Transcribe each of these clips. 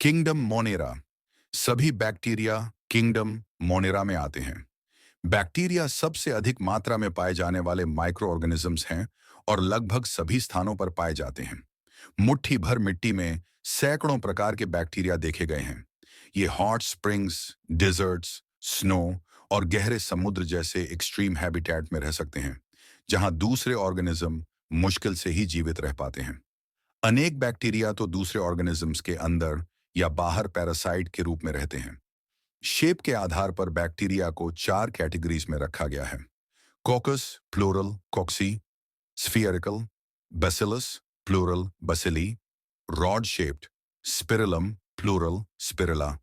Kingdom Monera. सभी bacteria kingdom Monera में आते हैं। बैक्टीरिया सबसे अधिक मात्रा में पाए जाने वाले माइक्रो ऑर्गेनिजम्स हैं और लगभग सभी स्थानों पर पाए जाते हैं। मुट्ठी भर मिट्टी में सैकड़ों प्रकार के बैक्टीरिया देखे गए हैं। ये हॉट स्प्रिंग्स, डिजर्ट्स, स्नो और गहरे समुद्र जैसे एक्सट्रीम हैबिटेट में रह सकते हैं, जहां दूसरे ऑर्गेनिज्म मुश्किल से ही जीवित रह पाते हैं। अनेक बैक्टीरिया तो दूसरे ऑर्गेनिजम्स के अंदर या बाहर पैरासाइट के रूप में रहते हैं। शेप के आधार पर बैक्टीरिया को 4 कैटेगरीज में रखा गया है: coccus plural cocci, spherical bacillus plural bacilli, rod shaped spirillum plural spirilla,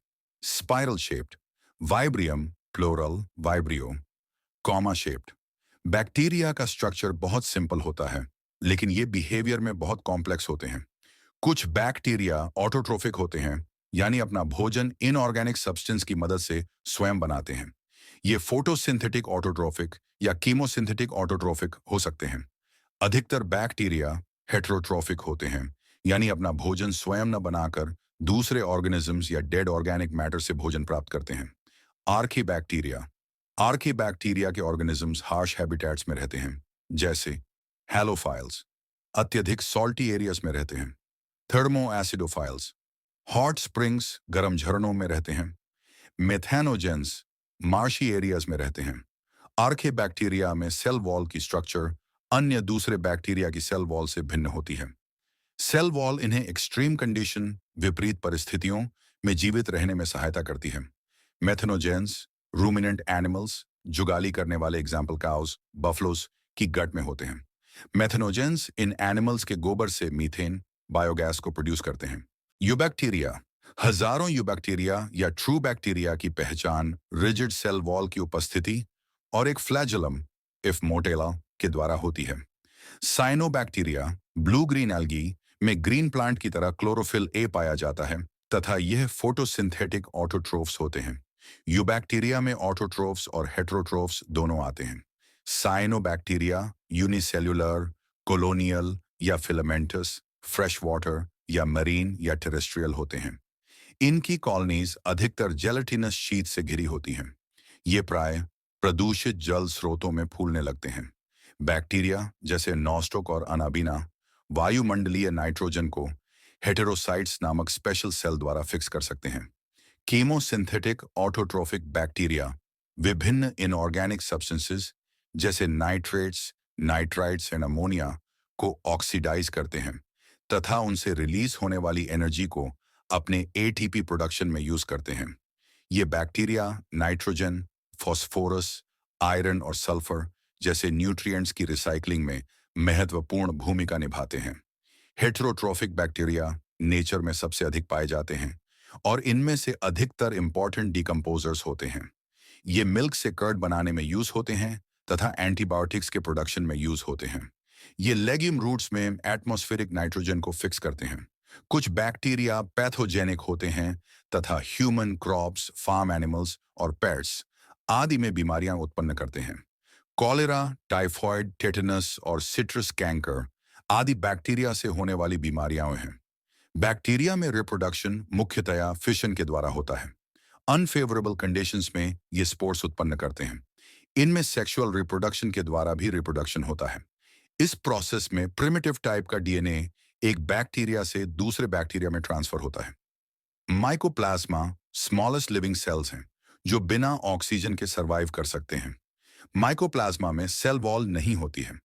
spiral shaped vibrium plural vibrio, comma shaped. Bacteria का स्ट्रक्चर बहुत सिंपल होता है, लेकिन ये बिहेवियर में बहुत कॉम्प्लेक्स होते हैं। कुछ बैक्टीरिया ऑटोट्रोफिक होते हैं, यानी अपना भोजन इनऑर्गेनिक सब्सटेंस की मदद से स्वयं बनाते हैं। ये फोटोसिंथेटिक ऑटोट्रोफिक या कीमोसिंथेटिक ऑटोट्रोफिक हो सकते हैं। अधिकतर बैक्टीरिया हेटेरोट्रोफिक होते हैं, यानी अपना भोजन स्वयं न बनाकर दूसरे ऑर्गेनिजम्स या डेड ऑर्गेनिक मैटर से भोजन प्राप्त करते हैं। Archie bacteria. आर्की बैक्टीरिया के ऑर्गेनिजम्स हार्श हैबिटेट्स में रहते हैं, जैसे हैलोफाइल्स, अत्यधिक सॉल्टी एरियाज में रहते हैं। थर्मो एसिडोफाइल्स, हॉट स्प्रिंग्स गर्म झरनों में रहते हैं। मेथेनोजेंस, मार्शी एरियाज में रहते हैं। आर्के बैक्टीरिया में सेल वॉल की स्ट्रक्चर अन्य दूसरे बैक्टीरिया की सेल वॉल से भिन्न होती है। सेल वॉल इन्हें एक्सट्रीम कंडीशन, विपरीत परिस्थितियों में जीवित रहने में सहायता करती है। मेथेनोजेंस रूमिनेंट एनिमल्स, जुगाली करने वाले एग्जाम्पल काउस, बफलोस की गट में होते हैं। मेथेनोजेंस इन एनिमल्स के गोबर से मीथेन बायोगैस को प्रोड्यूस करते हैं। यूबैक्टीरिया। हजारों यूबैक्टीरिया या ट्रू बैक्टीरिया की पहचान रिजिड सेल वॉल की उपस्थिति और एक फ्लैजेलम इफ मोटेला के द्वारा होती है। साइनोबैक्टीरिया ब्लू ग्रीन एल्गी में ग्रीन प्लांट की तरह क्लोरोफिल ए पाया जाता है तथा यह फोटोसिंथेटिक ऑटोट्रोफ्स होते हैं। यूबैक्टीरिया में ऑटोट्रोफ्स और हेटेरोट्रोफ्स दोनों आते हैं। साइनोबैक्टीरिया यूनिसेल्युलर, कोलोनियल या फिलामेंटस, फ्रेश वाटर या मरीन या टेरेस्ट्रियल होते हैं। इनकी कॉलोनीज अधिकतर जेलेटिनस शीट से घिरी होती हैं। ये प्राय प्रदूषित जल स्रोतों में फूलने लगते हैं। बैक्टीरिया जैसे नॉस्टोक और अनाबिना वायुमंडलीय नाइट्रोजन को हेटेरोसाइट्स नामक स्पेशल सेल द्वारा फिक्स कर सकते हैं। कीमोसिंथेटिक ऑटोट्रोफिक बैक्टीरिया विभिन्न इनऑर्गेनिक सब्सटेंसेस जैसे नाइट्रेट्स, नाइट्राइट्स एंड अमोनिया को ऑक्सीडाइज करते हैं तथा उनसे रिलीज होने वाली एनर्जी को अपने एटीपी प्रोडक्शन में यूज करते हैं। ये बैक्टीरिया नाइट्रोजन, फॉस्फोरस, आयरन और सल्फर जैसे न्यूट्रिएंट्स की रिसाइकलिंग में महत्वपूर्ण भूमिका निभाते हैं। हेटेरोट्रोफिक बैक्टीरिया नेचर में सबसे अधिक पाए जाते हैं और इनमें से अधिकतर इंपॉर्टेंट डिकम्पोजर्स होते हैं। ये मिल्क से कर्ड बनाने में यूज होते हैं तथा एंटीबायोटिक्स के प्रोडक्शन में यूज होते हैं। ये लेग्यूम रूट्स में एटमॉस्फेरिक नाइट्रोजन को फिक्स करते हैं। कुछ बैक्टीरिया पैथोजेनिक होते हैं तथा ह्यूमन, क्रॉप्स, फार्म एनिमल्स और पेट्स आदि में बीमारियां उत्पन्न करते हैं। कॉलेरा, टाइफॉइड, टेटनस और सिट्रस कैंकर आदि बैक्टीरिया से होने वाली बीमारियां हैं। बैक्टीरिया में रिप्रोडक्शन मुख्यतया फिशन के द्वारा होता है। अनफेवरेबल कंडीशंस में ये स्पोर्स उत्पन्न करते हैं। इनमें सेक्सुअल रिप्रोडक्शन के द्वारा भी रिप्रोडक्शन होता है। इस प्रोसेस में प्रिमिटिव टाइप का डीएनए एक बैक्टीरिया से दूसरे बैक्टीरिया में ट्रांसफर होता है। माइकोप्लाज्मा स्मॉलेस्ट लिविंग सेल्स हैं जो बिना ऑक्सीजन के सरवाइव कर सकते हैं। माइकोप्लाज्मा में सेल वॉल नहीं होती है।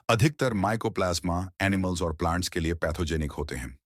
अधिकतर माइकोप्लाज्मा एनिमल्स और प्लांट्स के लिए पैथोजेनिक होते हैं।